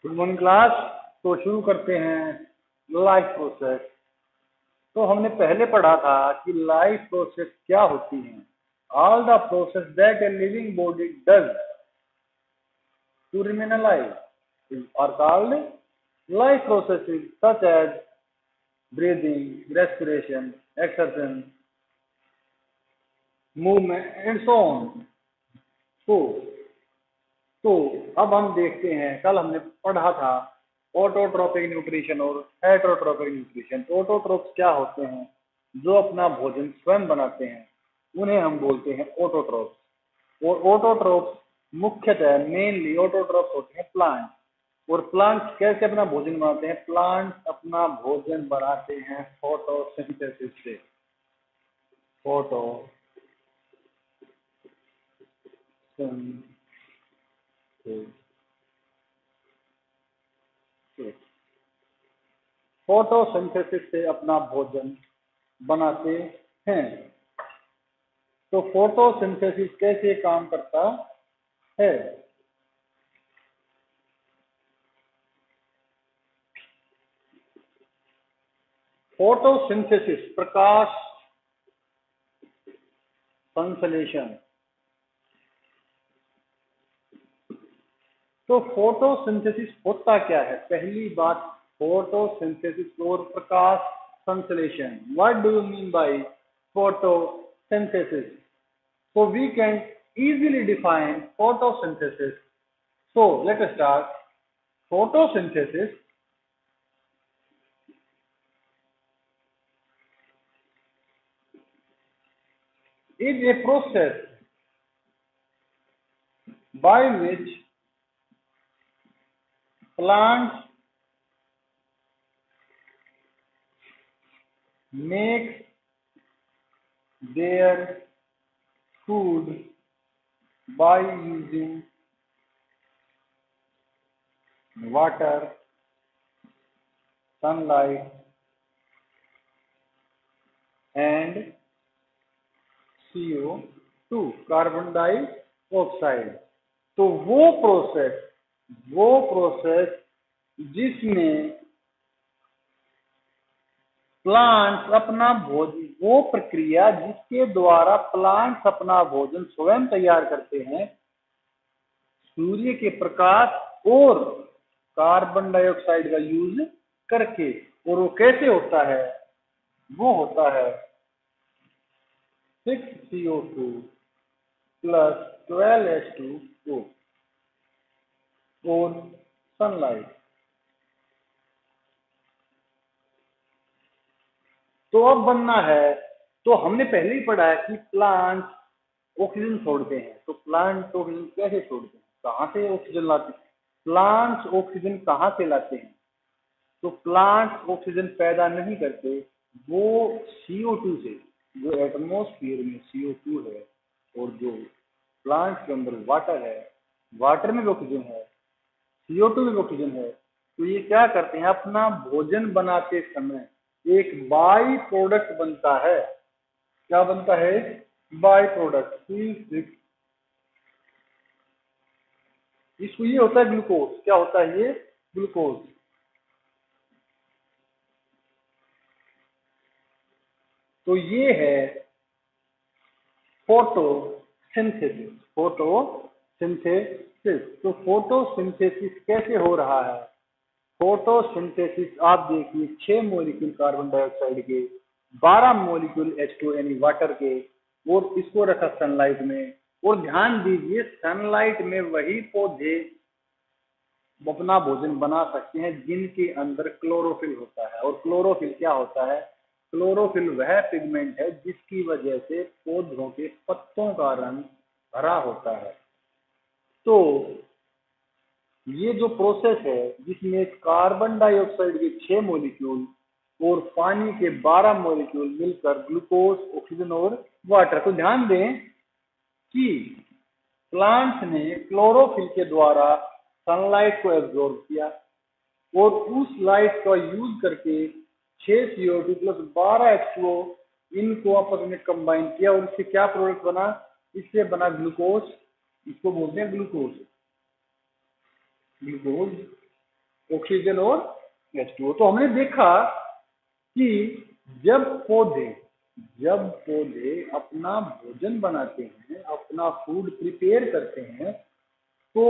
Good morning class. तो शुरू करते हैं लाइफ प्रोसेस। तो हमने पहले पढ़ा था कि लाइफ प्रोसेस क्या होती है। All the process that a living body does to remain alive are called life processes such as breathing, respiration, excretion, movement and so on. तो अब हम देखते हैं, कल हमने पढ़ा था ऑटोट्रोपिक न्यूट्रिशन और हेटरोट्रोपिक न्यूट्रिशन। ऑटोट्रोप्स क्या होते हैं? जो अपना भोजन स्वयं बनाते हैं उन्हें हम बोलते हैं ऑटोट्रोप्स। और ऑटोट्रोप्स मुख्यतः मेनली ऑटोट्रोप्स होते हैं प्लांट। और प्लांट्स कैसे अपना भोजन बनाते हैं? प्लांट्स अपना भोजन बनाते हैं फोटोसिंथेसिस से। फोटोसिंथेसिस से अपना भोजन बनाते हैं। तो फोटोसिंथेसिस कैसे काम करता है? फोटोसिंथेसिस प्रकाश संश्लेषण। तो फोटोसिंथेसिस होता क्या है? पहली बात, फोटोसिंथेसिस और प्रकाश संश्लेषण। What do you mean by photosynthesis? So we can easily define photosynthesis. So let us start. Photosynthesis is a process by which plants make their food by using water, sunlight and CO2, carbon dioxide. तो वो process जिसमें plants अपना भोजन, वो प्रक्रिया जिसके द्वारा plants अपना भोजन स्वयं तैयार करते हैं सूर्य के प्रकाश और कार्बन डाइऑक्साइड का यूज करके। और वो कैसे होता है? वो होता है 6CO2 प्लस 12H2O और सनलाइट। तो अब बनना है, तो हमने पहले ही पढ़ा है कि प्लांट ऑक्सीजन छोड़ते हैं। तो प्लांट ऑक्सीजन कैसे छोड़ते हैं? कहाँ से ऑक्सीजन लाते हैं? प्लांट्स ऑक्सीजन कहाँ से लाते हैं? तो प्लांट्स ऑक्सीजन पैदा नहीं करते, वो CO2 से। जो एटमॉस्फेयर में CO2 है और जो प्लांट्स के अंदर वाटर है, वाटर में भी ऑक्सीजन है, CO2 में भी ऑक्सीजन है। तो ये क्या करते हैं? अपना भोजन बनाते समय एक बाई प्रोडक्ट बनता है। क्या बनता है? By product C6। इसको ये होता है ग्लूकोज। क्या होता है ये? ग्लूकोज। तो ये है फोटोसिंथेसिस। तो फोटोसिंथेसिस कैसे हो रहा है? फोटोसिंथेसिस आप देखिए, 6 मॉलिक्यूल कार्बन डाइऑक्साइड के, 12 मॉलिक्यूल H2 यानी वाटर के, और इसको रखा सनलाइट में। और ध्यान दीजिए, सनलाइट में वही पौधे अपना भोजन बना सकते हैं जिनके अंदर क्लोरोफिल होता है। और क्लोरोफिल क्या होता है? क्लोरोफिल वह पिगमेंट है जिसकी वजह से पौधों के पत्तों का रंग हरा होता है। तो ये जो प्रोसेस है जिसमें कार्बन डाइऑक्साइड के 6 मॉलिक्यूल और पानी के 12 मॉलिक्यूल मिलकर ग्लूकोज, ऑक्सीजन और वाटर। तो ध्यान दें कि प्लांट्स ने क्लोरोफिल के द्वारा सनलाइट को एब्जॉर्ब किया और उस लाइट का यूज करके 6 CO2 प्लस 12 H2O इनको आपस में कंबाइन किया और इससे क्या प्रोडक्ट बना? इससे बना ग्लूकोज। इसको बोलते हैं ग्लूकोज। ऑक्सीजन और H2O। तो हमने देखा कि जब पौधे अपना भोजन बनाते हैं, अपना फूड प्रिपेयर करते हैं, तो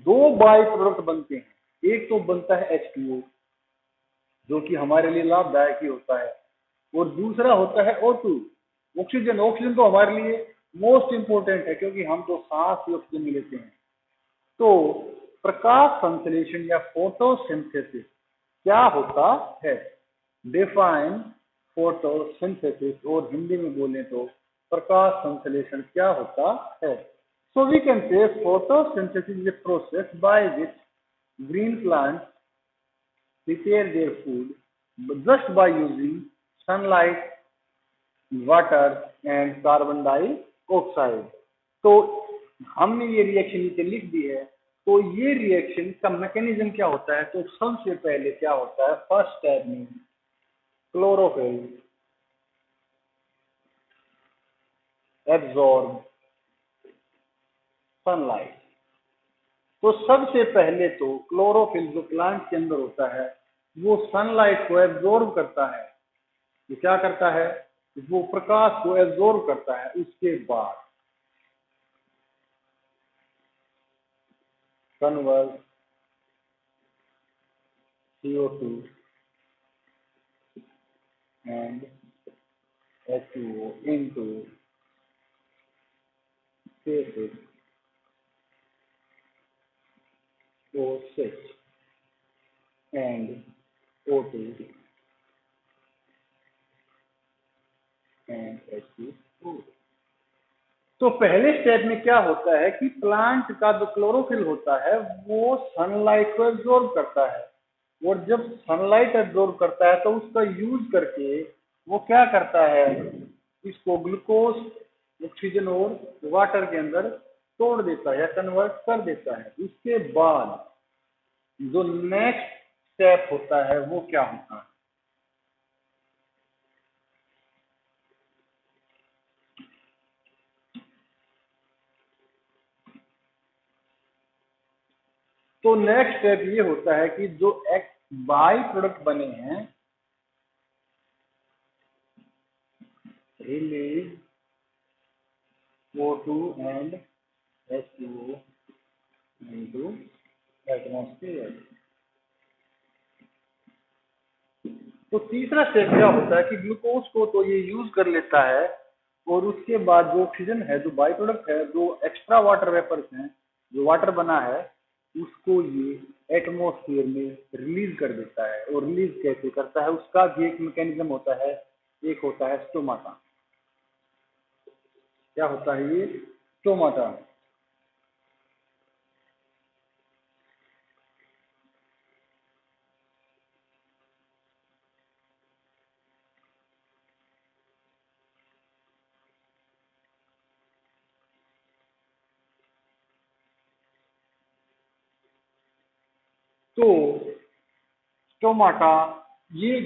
दो बाई प्रोडक्ट बनते हैं। एक तो बनता है H2O जो कि हमारे लिए लाभदायक ही होता है, और दूसरा होता है O2 ऑक्सीजन। ऑक्सीजन तो हमारे लिए मोस्ट इंपॉर्टेंट है क्योंकि हम तो सांस ही ऑक्सीजन में लेते हैं। तो प्रकाश संश्लेषण या फोटोसिंथेसिस क्या होता है? डिफाइन फोटोसिंथेसिस, और हिंदी में बोले तो प्रकाश संश्लेषण क्या होता है? So we can say photosynthesis is a process by which green plants prepare their food just by using sunlight, water and carbon dioxide। तो हमने ये रिएक्शन नीचे लिख दी है। तो ये रिएक्शन का मैकेनिज्म क्या होता है? तो सबसे पहले क्या होता है, फर्स्ट स्टेप में क्लोरोफिल एब्जॉर्ब सनलाइट। तो सबसे पहले तो क्लोरोफिल जो प्लांट के अंदर होता है वो सनलाइट को एब्जॉर्ब करता है। ये क्या करता है? वो प्रकाश को एब्जॉर्ब करता है। उसके बाद convert CO2 and H2O into O6 and O2 and H2O। तो पहले स्टेप में क्या होता है कि प्लांट का जो क्लोरोफिल होता है वो सनलाइट को एब्जॉर्ब करता है, और जब सनलाइट एब्जॉर्ब करता है तो उसका यूज करके वो क्या करता है, इसको ग्लूकोज, ऑक्सीजन और वाटर के अंदर तोड़ देता है या कन्वर्ट कर देता है। उसके बाद जो नेक्स्ट स्टेप होता है वो क्या होता है? तो नेक्स्ट स्टेप ये होता है कि जो एक बाई प्रोडक्ट बने हैं, release O2 and H2O into atmosphere. तो तीसरा स्टेप क्या होता है कि ग्लूकोज को तो ये यूज कर लेता है, और उसके बाद जो ऑक्सीजन है, जो बाई प्रोडक्ट है, जो एक्स्ट्रा वाटर वेपर्स हैं, जो वाटर बना है, उसको ये एटमॉस्फेयर में रिलीज कर देता है। और रिलीज कैसे करता है उसका भी एक मैकेनिज्म होता है। एक होता है स्टोमाटा। क्या होता है ये? स्टोमाटा। तो स्टोमाटा, ये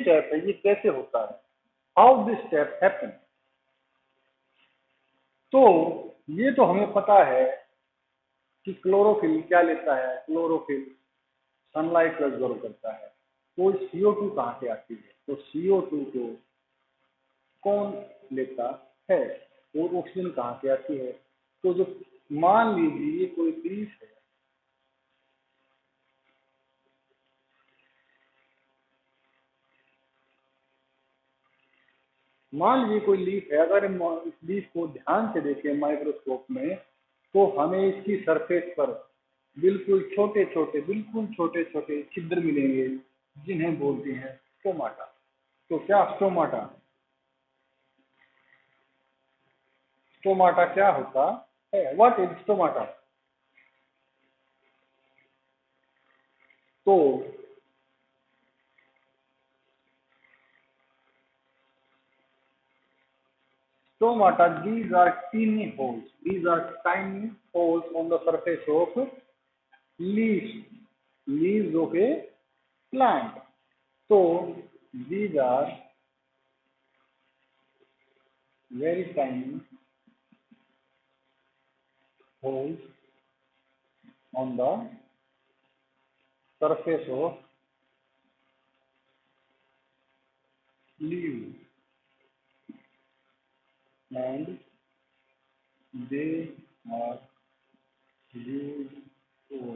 स्टेप है, ये कैसे होता है? How this step happen? तो ये तो हमें पता है कि क्लोरोफिल क्या लेता है, क्लोरोफिल सनलाइट को एब्जॉर्ब करता है। तो CO2 कहाँ से आती है? तो CO2 को कौन लेता है? और ऑक्सीजन कहाँ से आती है? तो जो, मान लीजिए ये कोई लीफ है, मान लीजिए कोई लीफ है, अगर हम इस लीफ को ध्यान से देखें माइक्रोस्कोप में, तो हमें इसकी सरफेस पर बिल्कुल छोटे छोटे छिद्र मिलेंगे, जिन्हें बोलते हैं स्टोमाटा। तो क्या स्टोमाटा स्टोमाटा क्या होता है? What is stomata? तो stomata, these are teeny holes. These are tiny holes on the surface of leaves, leaves of a plant. So these are very tiny holes on the surface of leaves and they are used for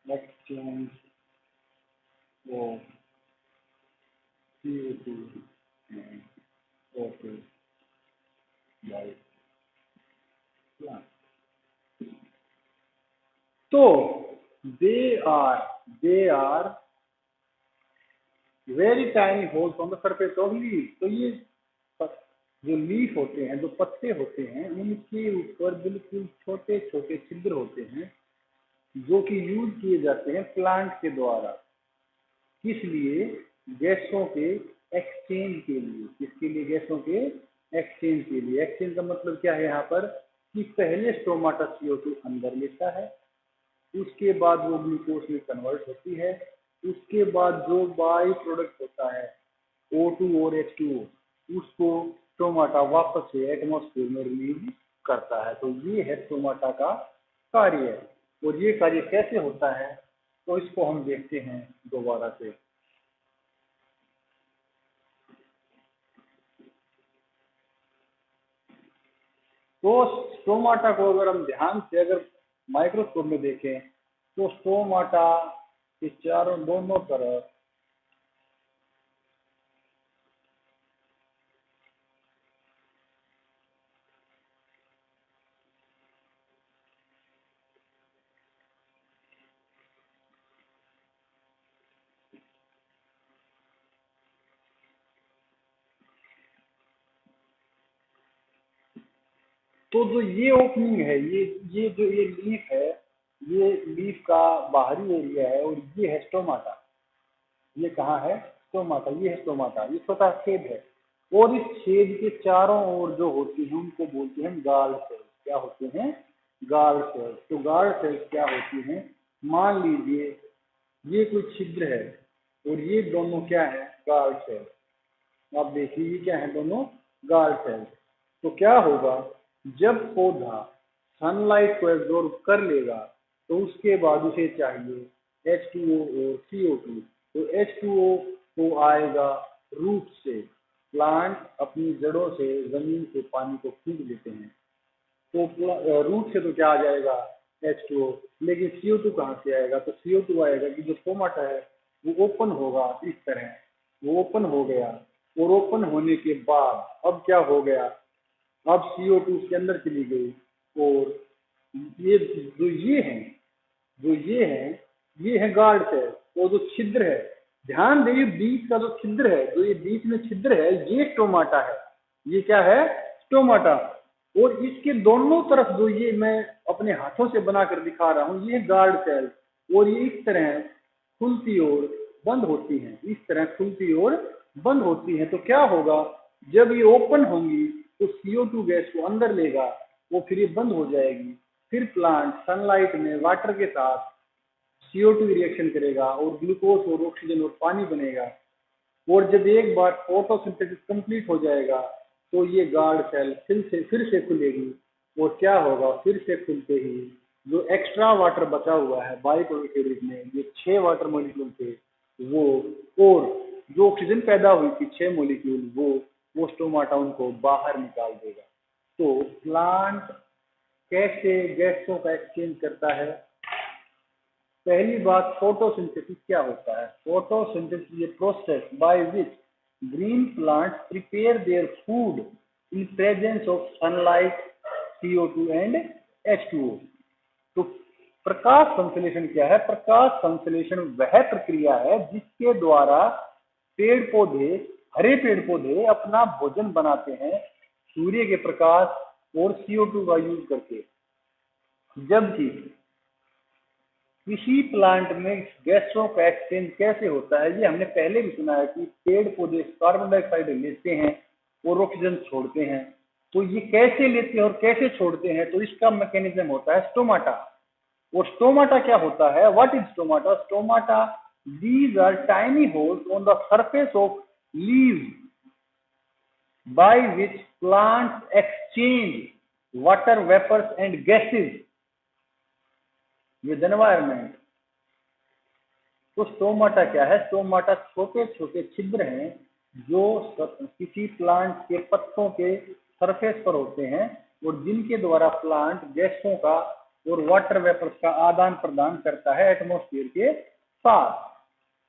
exchange of CO2 and water by plant. So they are very tiny holes on the surface of leaf. तो ये जो leaf होते हैं, जो पत्ते होते हैं, उनके ऊपर बिल्कुल छोटे छोटे छिद्र होते हैं जो कि यूज किए जाते हैं प्लांट के द्वारा। किस लिए? गैसों के एक्सचेंज के लिए। किसके लिए? गैसों के एक्सचेंज के लिए। एक्सचेंज का मतलब क्या है यहाँ पर कि पहले स्टोमाटा CO2 अंदर लेता है, उसके बाद वो ग्लूकोज में कन्वर्ट होती है, उसके बाद जो बाई प्रोडक्ट होता है O2 और H2O, उसको स्टोमाटा वापस से एटमॉस्फेयर में रिलीज करता है। तो ये है स्टोमाटा का कार्य। और ये कार्य कैसे होता है तो इसको हम देखते हैं दोबारा से। तो स्टोमाटा को अगर हम ध्यान से अगर माइक्रोस्कोप में देखें तो स्टोमाटा के चारों दोनों तरफ तो जो ये ओपनिंग है, ये लीफ है, ये लीफ का बाहरी एरिया है और ये है स्टोमाटा। ये कहाँ है? स्टोमाटा। ये है स्टोमाटा, ये छोटा छेद है। और इस छेद के चारों ओर जो होती हैं उनको बोलते हैं गार्ड सेल्स। क्या होते हैं? Guard cells. तो गार्ड सेल्स क्या होती हैं? मान लीजिए ये कोई छिद्र है और ये दोनों क्या है? Guard cells. आप देखिए ये क्या है? दोनों गार्ड सेल्स। तो क्या होगा जब पौधा सनलाइट को एब्जॉर्ब कर लेगा तो उसके बाद उसे चाहिए H2O और CO2। तो H2O तो आएगा रूट से। प्लांट अपनी जड़ों से जमीन से पानी को खींच लेते हैं, तो रूट से तो क्या आ जाएगा? H2O। लेकिन CO2 कहाँ से आएगा? तो CO2 आएगा कि जो स्टोमाटा है वो ओपन होगा इस तरह। वो ओपन हो गया और ओपन होने के बाद अब क्या हो गया? अब CO2 उसके अंदर चली गई और ये ये है गार्ड सेल। वो जो छिद्र है, ध्यान दें बीच का जो छिद्र है, जो ये बीच में छिद्र है, ये स्टोमाटा है। ये क्या है? स्टोमाटा। और इसके दोनों तरफ जो ये मैं अपने हाथों से बनाकर दिखा रहा हूँ, ये गार्ड सेल। और ये इस तरह खुलती और बंद होती हैं, इस तरह खुलती और बंद होती हैं। तो क्या होगा जब ये ओपन होंगी तो CO2 गैस को अंदर लेगा, वो फिर ये बंद हो जाएगी। फिर प्लांट सनलाइट में वाटर के साथ CO2 रिएक्शन करेगा और ग्लूकोज और ऑक्सीजन और पानी बनेगा। और जब एक बार फोटोसिंथेसिस कंप्लीट हो जाएगा तो ये गार्ड सेल फिर से खुलेगी। और क्या होगा? फिर से खुलते ही जो एक्स्ट्रा वाटर बचा हुआ है बाई प्रोडक्ट के रूप में, ये 6 वाटर मॉलिक्यूल थे वो, और जो ऑक्सीजन पैदा हुई थी 6 मॉलिक्यूल, वो स्टोमाटा उनको बाहर निकाल देगा। तो प्लांट कैसे गैसों का एक्सचेंज करता है? पहली बात, फोटोसिंथेसिस क्या होता है? Photosynthesis A process by which green plant prepare their food in presence of sunlight, CO2 and H2O। तो प्रकाश संश्लेषण क्या है? प्रकाश संश्लेषण वह प्रक्रिया है जिसके द्वारा पेड़ पौधे, हरे पेड़ पौधे अपना भोजन बनाते हैं सूर्य के प्रकाश और CO2 का यूज करके। जबकि किसी प्लांट में गैसों का एक्सचेंज कैसे होता है ये हमने पहले भी सुना है कि पेड़ पौधे कार्बन डाइऑक्साइड लेते हैं और ऑक्सीजन छोड़ते हैं। तो ये कैसे लेते हैं और कैसे छोड़ते हैं? तो इसका मैकेनिज्म होता है स्टोमाटा। और स्टोमाटा क्या होता है? What is stomata? Stomata, these are tiny holes on the surface of leaves by which plants exchange water vapors and gases with environment। तो स्टोमाटा क्या है? स्टोमाटा छोटे छोटे छिद्र हैं जो किसी प्लांट के पत्तों के सरफेस पर होते हैं और जिनके द्वारा प्लांट गैसों का और वाटर वेपर्स का आदान प्रदान करता है एटमॉस्फेयर के साथ।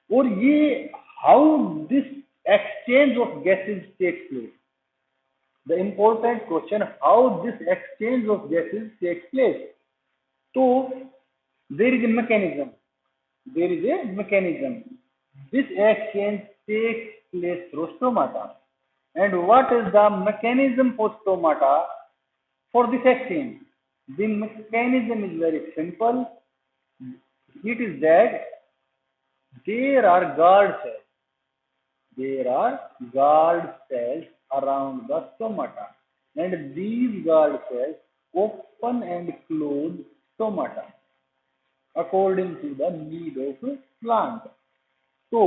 और ये how this exchange of gases takes place. The important question, how this exchange of gases takes place. So there is a mechanism. There is a mechanism. This exchange takes place through stomata. And what is the mechanism for stomata for this exchange? The mechanism is very simple. It is that there are guard cells. There are guard cells around the stomata, and these guard cells open and close stomata according to the need of plant. तो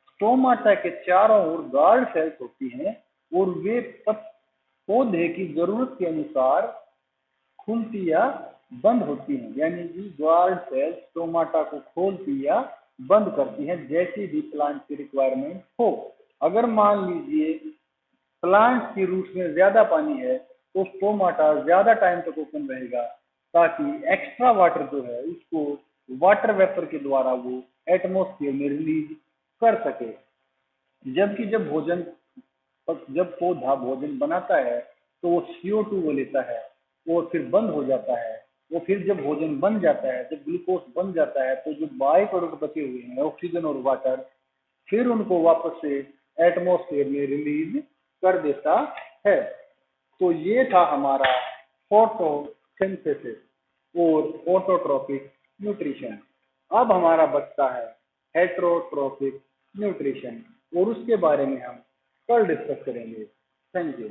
stomata के चारों ओर guard cells होती हैं और वे पौधे की जरूरत के अनुसार खुलती या बंद होती हैं, यानी कि गार्ड सेल्स स्टोमाटा को खोलती या बंद करती हैं जैसी भी प्लांट की रिक्वायरमेंट हो। अगर मान लीजिए प्लांट की रूट्स में ज्यादा पानी है तो स्टोमाटा ज्यादा टाइम तक ओपन रहेगा ताकि एक्स्ट्रा वाटर जो है उसको वाटर वेपर के द्वारा वो एटमॉस्फेयर में रिलीज कर सके। जबकि जब पौधा भोजन बनाता है तो वो CO2 वो लेता है और फिर बंद हो जाता है। वो फिर जब भोजन बन जाता है, जब ग्लूकोज बन जाता है, तो जो बाई प्रोडक्ट बचे हुए हैं ऑक्सीजन और वाटर, फिर उनको वापस से एटमॉस्फेयर में रिलीज कर देता है। तो ये था हमारा फोटोसिंथेसिस और ऑटोट्रॉपिक न्यूट्रिशन। अब हमारा बचता है हेटेरोट्रॉपिक न्यूट्रिशन और उसके बारे में हम कल डिस्कस करेंगे। Thank you.